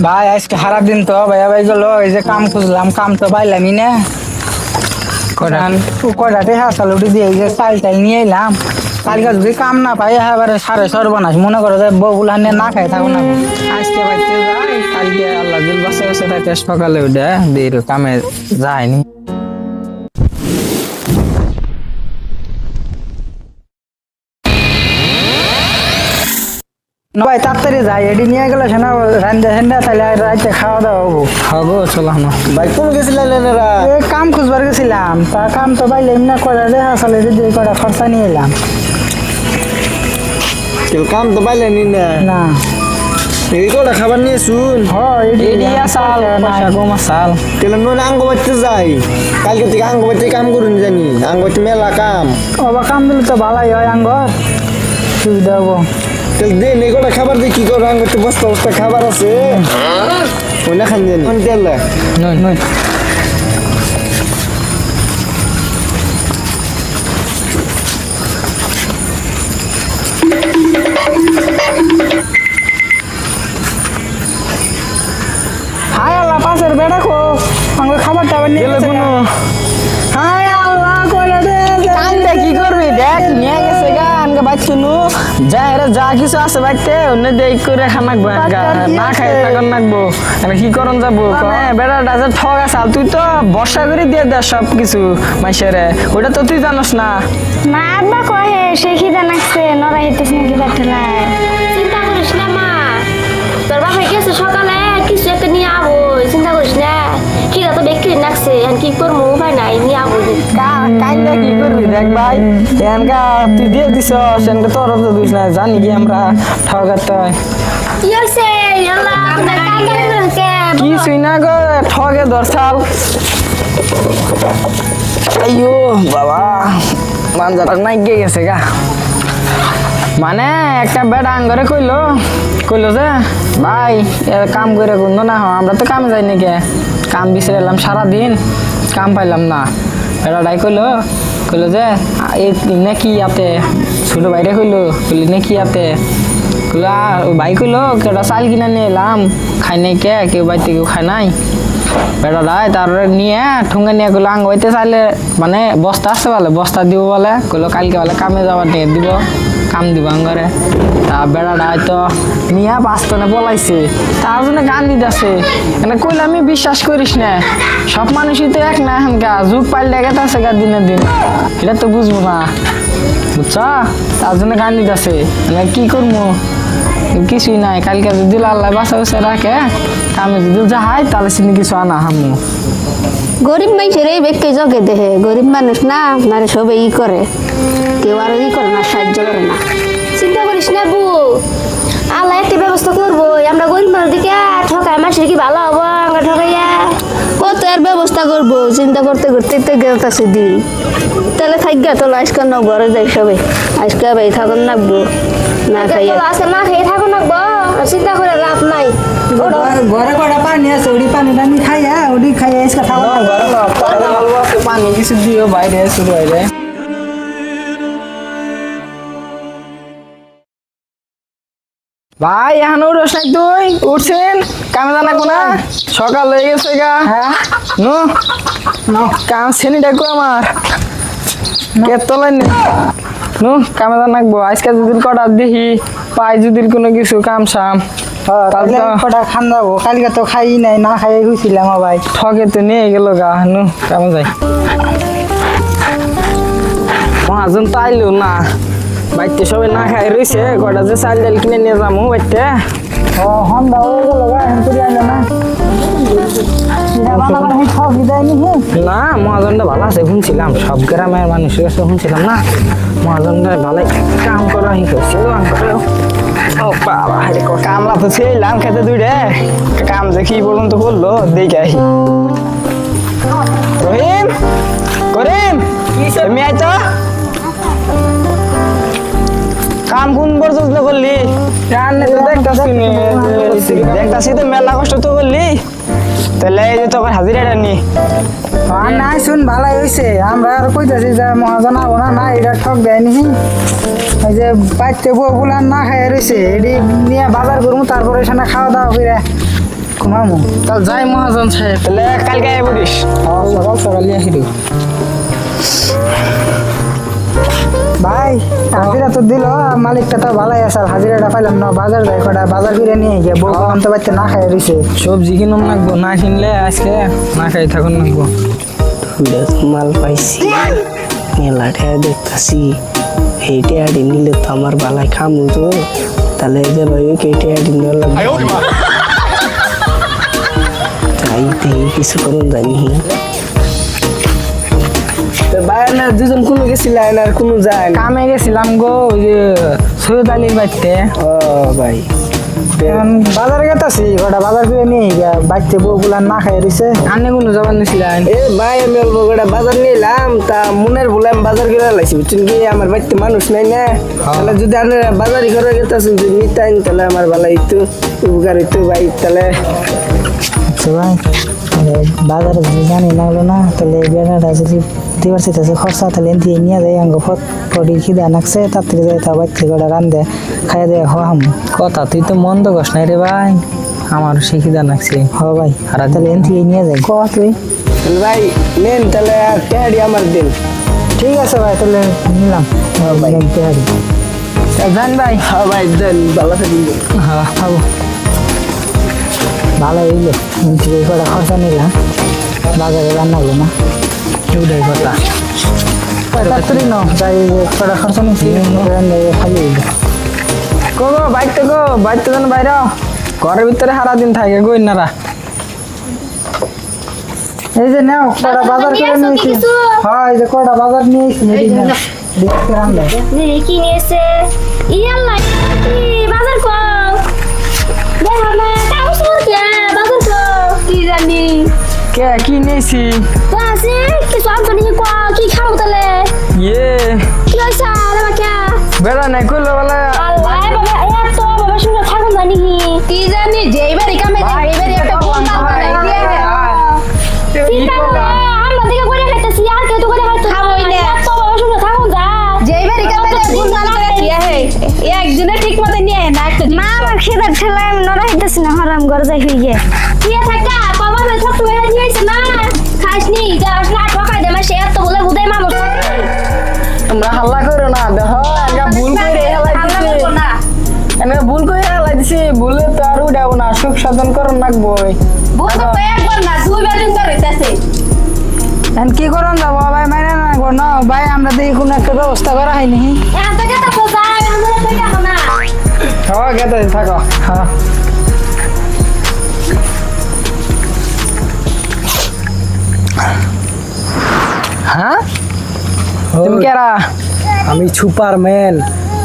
ভাই আজকে সারা দিন তো ভাইয়া ভাই গেল এই যে কাম খুঁজলাম, কাম তো পাইলামই না। কয়টাতে হাসাল উঠে দিয়ে এই যে চাল টাল নিয়ে এলাম। কালকে যদি কাম না পাই এবারে সাড়ে সর্বনাশ, মনে করো যে বউগুলা নিয়ে না খাই থাকো না। আজকে বাড়িতে যাই, কালকে আল্লাহ দিল বসে বসে থাকে, সকালে উঠে দিয়ে কামে যায়নি। ভাই তাড়াতাড়ি যাই, এটি নিয়ে গেলে সেনা রান্না ঠান্ডা তাহলে রাইতে খাওয়া দাওয়া হবো। হবো চলো না ভাই কোন গেছিলেন এনারা? এই কাম খুঁজবার গেছিলাম, তা কাম তো পাইলে এমনি করা রে আসলে যদি কটা খরচা নিয়ে এলাম। কেউ কাম তো পাইলেন না? না এই কটা খাবার নিয়ে শুন। তাহলে নয় আঙ্গ বাড়তে যাই, কালকে থেকে আঙ্গ বাড়তে কাম করুন জানি, আঙ্গ বাড়তে মেলা কাম। বাবা কাম দিলে তো ভালোই হয়, আঙ্গর সুবিধা হবো। তাহলে দেন এই কটা খাবার দিয়ে কি করো? আঙ্গ বাড়তে বস্তা বস্তা খাবার আছে, ওই না খান জানি তেল নয় নয়। হায় আল্লাহ, পাশের বেড়া খো আমাকে খাবার টাবার নিয়ে গেছে। হায় আল্লাহ করে দে, কান্দে কি করবি? দেখ নিয়ে গেছে গা আনকে বাচ্চু নু যা এরা যা কিছু আছে বাড়তে অন্য দেখ করে খানাকবো, না খাই থাকার নাকবো। আমি কি করন যাবো? বেড়াটা যে ঠগা চাল, তুই তো বর্ষা করে দিয়ে দেয় সব কিছু মাইসেরে, ওটা তো তুই জানোস না। মা আব্বা কহে সে খিদা নাকছে নড়া হইতেছ না খিদা ঠেলায়। চিন্তা করিস না মা, তোর বাপে গেছে সকালে কিছু একটা নিয়ে আবো, চিন্তা করিস না। খিদা তো বেশি নাকছে, এখন কি করবো উপায় নাই, নিয়ে আবো। কাইন্দা কি করবি? দেখ ভাই এনকা তুই দিয়ে দিস, সেনকে তোর তো দিস না, জানি কি আমরা ঠগাতে কি হইছে? আল্লাহ আপনার কান্দা কে কি শুই না গো, ঠগে দর্শাল। আইয়ো বাবা, মানজাটা নাই গিয়ে গেছে গা। মানে একটা বেড়া আঙ্গরে কইলো যে ভাই কাম করে গুন্দ না হয়, আমরা তো কামে যাই নাকি, কাম বিচারে এলাম সারাদিন, কাম পাইলাম না। বেড়াটাই কইলো যে নাকি ইয়াতে ছোট বাইরে কইলি নাকি ইয়াতে ভাই কইলো কেটা চাল কিনা নিয়ে এলাম, খাই নাই কে, কেউ বাড়িতে কেউ খায় নাই। বেড়াটাই তারপরে নিয়ে ঠুঙ্গা নিয়ে কইলো আঙ্গ বাড়িতে চাইলে মানে বস্তা আসছে বলে, বস্তা দিব বলে, কইলো কালকে বলে কামে যাবার নিয়ে দিব, কাম দিব আঙ্গরে। তা বেড়াটা হয়তো নিয়ে বাস্তনে পলাইছে, তার জন্য গান দিতেছে। মানে কইলে আমি বিশ্বাস করিস না, সব মানুষই তো এক না, এখনকার যুগ পাল্টে গেছে গা দিনে দিন, এটা তো বুঝবো না, বুঝছ? তার জন্য গান দিতেছে। মানে কি করবো, কিছুই নাই। কালকে যদি আল্লাহ বাসা বসে রাখে, কামে যদি যাই তাহলে চিনি কিছু আনা হামু। গরিব মানুষের এই ব্যক্তি জগে দেহে, গরিব মানুষ না মানে সবে ই করে, কেউ আর ই করে না, সাহায্য করে না। চিন্তা করিস না বু, আল্লাহ একটা ব্যবস্থা করবো। আমরা গরিব মানুষ দিকে ঠকাই মাসের কি ভালো হবো? আমরা ঠকাইয়া কত এর ব্যবস্থা করবো, চিন্তা করতে করতে তো গেছে দিন। তাহলে থাকবে তোলা আজকে ন ঘরে যাই সবে, আজকে ভাই থাকুন নাকবো না খাইয়া আছে, না খাইয়ে থাকুন নাকবো, চিন্তা করে লাভ নাই। ঘরে কটা পানি আছে, ওটি পানিটা আমি খাইয়া ওটি খাইয়া আজকে থাকো পানি কিছু দিও বাইরে শুরু বাইরে। ভাই এখন উঠোস নাই, তুই উঠছেন কামে জানা কোনা সকাল হয়ে গেছে গা। নো কাম শ্রেণী ডাকবো আমার কে তোলাই নো কামে জানাকবো। আজকে যদি কটা দেখি পাই যদি কোনো কিছু কাম সাম কটা খান যাবো, কালকে তো খাই নাই, না খাই হয়েছিলাম ভাই, ঠকে তো নিয়ে গেল গা। নু কামে যাই, মহাজন তো আইলো না, বাইতে সবাই না খাই রয়েছে, কটা যে চাল ডাল কিনে নিয়ে যাবো বাইতে। হন্দা হয়ে গেল গা, এখন তুই আইলো না। না মহাজনটা ভালো আছে, শুনছিলাম সব গ্রামের মানুষের কাছে শুনছিলাম না, মহাজনটা ভালোই কাম করা শিখেছে। কামলা তো ছিলাম খেতে দুইটা, কাম যে কি পর্যন্ত করলো দেখে আহি। রহিম করিম তুমি আইতো, কাম কোন পর্যন্ত করলি? দেখতাছি তো মেলা কষ্ট তো করলি, তাহলে এই যে তোর হাজিরাটা নি নাই শুন ভালাই হয়েছে। আমরা আর কইতেছি যে মহাজন আবো না, এটা ঠক দেয়নি। এই যে বাইতে বউগুলা না খাই রয়েছে, এটি নিয়ে বাজার করবো, তারপরে এখানে খাওয়া দাওয়া করে মামু তাহলে যাই মহাজন সাহেব, তাহলে কালকে আয় বলিস। সকাল সকাল নিয়ে আসি। ভাই হাজিরা তো দিল, মালিকটা তো ভালোই আছে, আর হাজিরাটা পাইলাম না। বাজার যাই কটা বাজার করে নিয়ে গিয়ে বউ আনতে পারতে না খাই রয়েছে। সবজি কিনুন লাগবো, না কিনলে আজকে না খাই থাকুন লাগবো। মাল পাইছি মেলাটা দেখতেছি, এই টেয়ারি নিলে তো আমার বালাই খামু তো, তাহলে এই যে ভাই এই টেয়ারি নিয়ে লাগবে তাই দেখি কিছু করুন জানি। বাইরে না দুজন কোনো গেছিলেন আর কোনো যায় না? কামে গেছিলাম গো, ওই যে সৈয়দ আলীর বাড়িতে। ও ভাই এখন বাজারে গেতাছি, কটা বাজার করে নিয়ে গিয়ে বাড়িতে বউগুলা না খাই রয়েছে। আনে কোনো জবান নিছিলেন? এ ভাই আমি অল্প করে বাজার নিলাম, তা মনের ভুলে আমি বাজার করে লাইছি, বুঝছেন কি? আমার বাড়িতে মানুষ নাই না, তাহলে যদি আপনারা বাজারই করে গেতেছেন যদি নিতেন তাহলে আমার ভালো একটু উপকার হইতো ভাই। তাহলে আচ্ছা ভাই, তাহলে বাজারে যদি জানি না হলো না, তাহলে এই বেড়াটা যদি দিবার চাইতেছে খরচা, তাহলে দিয়ে নিয়ে যাই আঙ্গ ফটি খিদা নাকছে, তাড়াতাড়ি যাই তা বাচ্চা কটা রান্ধে খাইয়া দেয় হওয়াম। কথা তুই তো মন্দ কস নাই রে ভাই, আমার শিখিদা নাকছে। হ ভাই, আর তাহলে দিয়ে নিয়ে যাই। ক তুই ভাই নেন তাহলে আর টেহারি আমার দিন। ঠিক আছে ভাই, তাহলে নিলাম তেহারি। জান ভাই। হ্যাঁ ভাই দেন, ভালো থাকুন। হ্যাঁ খাবো। ভালো হইলো, কিন্তু এই কটা খরচা নিলাম, বাজারে রান্না হলো না। ওটাই কথা। তাড়াতাড়ি নাও, তাই কটা খরচা নিচ্ছি খালি হইলো। গো বাইতে গো, বাইতে যেন বাইরে ঘরের ভিতরে সারা দিন থাকে গো ইনারা। এই যে নাও কটা বাজার করে নিয়েছি। হ্যাঁ, এই যে কটা বাজার নিয়েছি। রান্না কি নিয়েছে ইয়াল্লা কি বাজার কো দেখো না কাগজ করছে বাজার কো কি জানি কে কি নিয়েছি? তো আছে কি সব জানি কো কি খাবো তাহলে ইয়ে কি হইছে রে বাবা বেড়া নাই কইলো বলে। আল্লাহ বাবা এত তো বাবা শুনে থাকুন জানি কি জানি যেইবারই কামে এইবারই একটা ফোন করে দিয়ে চিন্তা করে আমরা দিকে করে খাইতেছি আর কেউ তো করে খাইতে খাবই না তো বাবা শুনে থাকুন যা যেইবারই কামে ফোন করে দিয়ে হে একজনে ঠিক মতো নিয়ে না একটা মা আমার খিদা ঠেলা আমি নড়া হইতেছি না হারাম ঘরে যাই হইগে কি থাকা বাবা রে ছোট হয়ে দিয়েছে না খাসনি যা আসলে ঠকাই দে মাসে এত বলে বুদাই মামু তোমরা হাল্লা করো না, দেখো একা ভুল করে হেলাই দিছে। এনে ভুল করে হেলাই দিছে, ভুলে তো আর উঠাব না, সুখ সাধন করন লাগবই। ভুল তো একবার না দুইবার দিন করে হইতাছে এখন কি করুন যাবো ভাই, মাইনে না না ভাই, আমরা দেখি কোনো একটা ব্যবস্থা করা হয়নি। এত কথা তো যাই আমরা তো দেখো না হ্যাঁ গেতে থাকো। হ্যাঁ হ্যাঁ তুমি কেরা? আমি সুপারম্যান,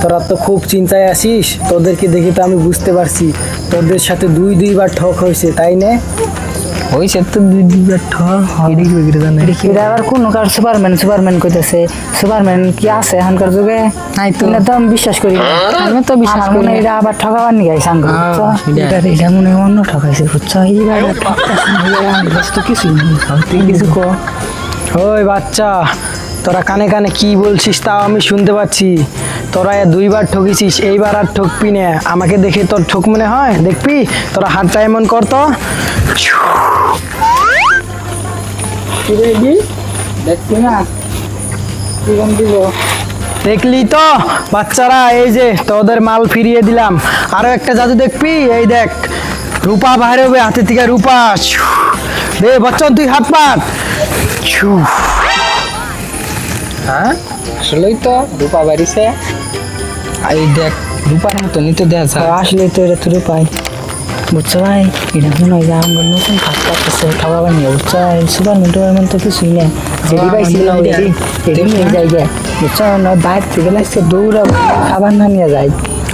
তোরা তো খুব চিন্তায় আছিস, তোদেরকে দেখে তো আমি বুঝতে পারছি তোদের সাথে দুইবার ঠক হয়েছে, তাই না? হইছে তো দুইবার ঠক হইরি কইরে জানে। এটা আবার কোন কার সুপারম্যান কইতেছে? সুপারম্যান কি আছে এখনকার যুগে? নাই তো। এটা তো আমি বিশ্বাস করি না। আমি তো বিশ্বাস আমার করি মনে না। হয় এটা আবার ঠকাবার নিয়ে গেছে আঙ্গুল। এটা মনে হয় অন্য ঠকাইছে, বুঝছো? এইবার তো কিছু নেই, তুই কিছু কো। ওই বাচ্চা, তোরা কানে কানে কি বলছিস তাও আমি শুনতে পাচ্ছি। তোরা দুইবার ঠকেছিস, এইবার আর ঠকবি না। আমাকে দেখে তোর ঠক মনে হয়? দেখবি তোরা হাতটা এমন করতো। দেখছি না কি কম দিব। দেখলি তো বাচ্চারা, এই যে তোদের মাল ফিরিয়ে দিলাম। আরো একটা জাদু দেখবি, এই দেখ রূপা বাইরে হবে হাতে থেকে, রূপা। দে বচ্চন তুই হাত পাত। হ্যাঁ আসলেই তো রূপা বাড়িছে। এই দেখ রূপার মতো নিতে দেয়া যায়। আসলে তো এটা তুই পাই, বুঝছো ভাই? এটা মনে হয় যে আমার নতুন কাজ করতেছে, ঠকাবার নিয়ে, বুঝছো? সুপারম্যান তো কিছুই নেই, যেটি পাইছি এটি নিয়ে যাই গে, বুঝছো? না বাইরে থেকে লাগছে দৌড়া খাবার না নিয়ে যাই,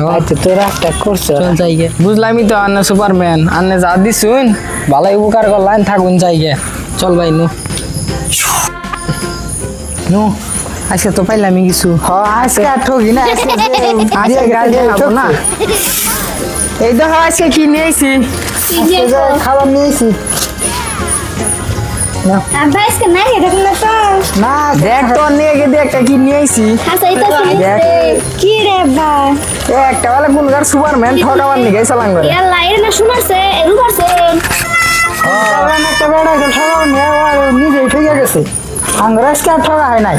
বাড়িতে তো রাস্তা করছো। চল যাইগে, বুঝলামই তো আন্নে সুপারম্যান, আন্নে যা দিছুন ভালাই উপকার করলাম, থাকুন যাইগে। চল ভাই নু নু আজকে তো পাইলামই কিছু। আজকে আর ঠকি না, আজকে গাড়ি খাবো না। এই দেখো আজকে কি নিয়েছি। কি নিয়েছো খাবার নিয়েছি আব্বাইসকে নাই দেখুন না তো না। দেখ তো নিয়ে গিয়ে দেখ কি নিয়েছি। আচ্ছা এটা কি রে বা এ একটা বেলা কোনকার সুপারম্যান ঠকাবার নিয়ে গেছিলাম করে ইয়াল্লা এর না শুনাছে এরু করছে একটা বেড়া ঠকাবার নিয়ে নিজেই ঠকে গেছে আঙ্গুর আজকে আর ঠকা হয় নাই।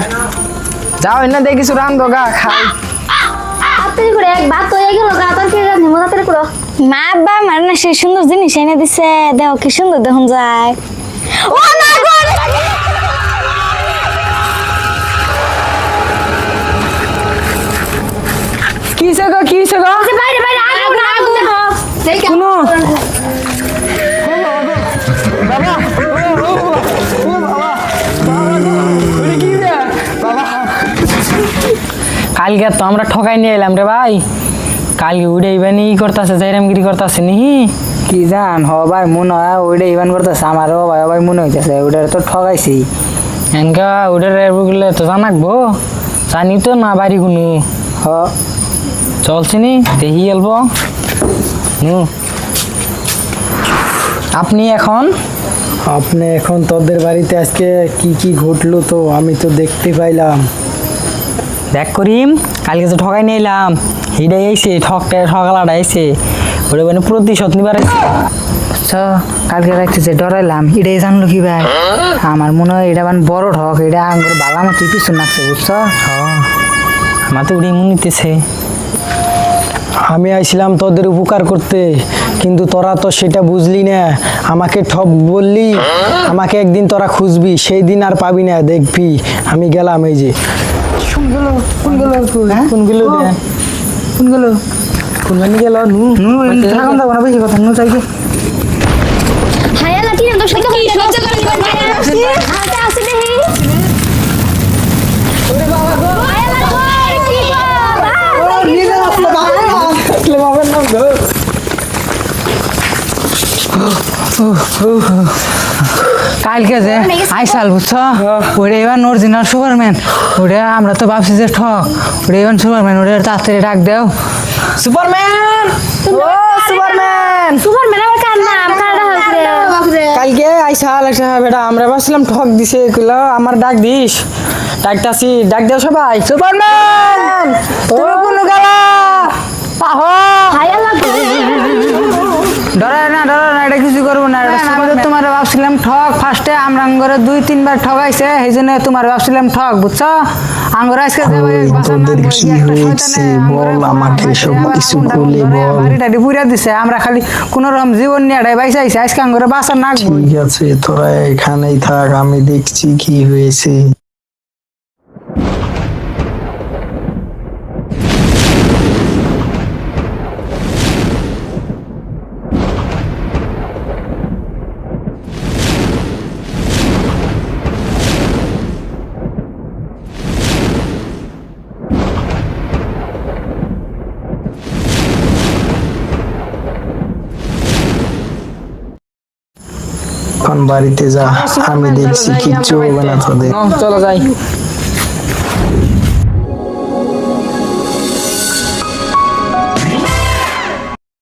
যাও না দেখি কিছু রান্ধো গা খাই। তাড়াতাড়ি করে এক ভাত হয়ে গেল গা তোর কি রান্ধি মজা করে করো মা আব্বা আমার না সেই সুন্দর জিনিস এনে দিছে দেখো কি সুন্দর দেখুন যায় ও না কিসে গো কিসে গো বাইরে বাইরে আগুন না আগুন দেখো এই কেন কালকে তো আমরা ঠকাই নিয়ে এলাম রে ভাই কালকে উড়ে ইবানি ই করতেছে জাইরামগিরি করতেছে নি কি জান হ ভাই মনে হয় ওইটা ইভান করতেছে আমারও ভাই ভাই মনে হইতেছে ওইটা তো ঠগাইছি এনকা উড়ে গুলো তো জানাকবো জানি তো না বাড়ি কোনো হ চলছে নি দেখি অল্প আপনি এখন আপনি এখন তোদের বাড়িতে আজকে কি কি ঘটলো তো আমি তো দেখতে পাইলাম। দেখ করিম কালকে তো ঠকাই নিয়ে এলাম হিডে এসে ঠকালাটা এসে ওটা মানে প্রতিশোধ নিবার এসে আচ্ছা কালকে রাখতেছে ডরাইলাম এটাই জানলো কি ভাই আমার মনে হয় এটা মানে বড় ঠক এটা আঙ্গুর বালা মতো পিছু নাকছে বুঝছো আমার তো উড়ে মন নিতেছে আমি আইছিলাম তোদের উপকার করতে কিন্তু তোরা তো সেটা বুঝলি না আমাকে ঠক বললি আমাকে একদিন তোরা খুঁজবি সেই দিন আর পাবি না দেখবি আমি গেলাম এই যে কোনগুলো কোনখানে গেল থাকুন না বেশি কথা নু চাইকে হায়ালা কি তো সত্যি কি সহ্য করে হাতে আসে দেখি ওরে বাবা গো হায়ালা কই কি কালকে যে আইসাল বুঝছো ওরে এবার অরিজিনাল সুপারম্যান ওরে আমরা তো ভাবছি যে ঠক ওরে এবার সুপারম্যান ওরে তাড়াতাড়ি ডাক দেও সুপারম্যান ও সুপারম্যান সুপারম্যান আমার কার নাম কার হাসরে কালকে আইসাল একটা বেটা আমরা ভাবছিলাম ঠক দিছে এগুলো আমার ডাক দিস ডাকতাছি ডাক দাও সবাই সুপারম্যান তুমি কোন গেলা পাহো হায়ালা ডরা না এটা কিছু করবো না আমাদের তোমার ভাবছিলাম ঠক ফার্স্টে আমরা আঙ্গরে 2-3 বার ঠকাইছে সেই জন্য তোমার ভাবছিলাম ঠক বুঝছো আঙ্গর আজকে তোদের কি হয়েছে বল আমাকে সব কিছু খুলে বল। বাড়িটাটি পুরা দিছে আমরা খালি কোনো রকম জীবন নিয়ে বাইসাইছে আজকে আঙ্গরে বাসা না ঠিক আছে তোরা এখানেই থাক আমি দেখছি কি হয়েছে। এখন বাড়িতে যা আমি দেখছি কিচ্ছু হবে না তোদের। চলো যাই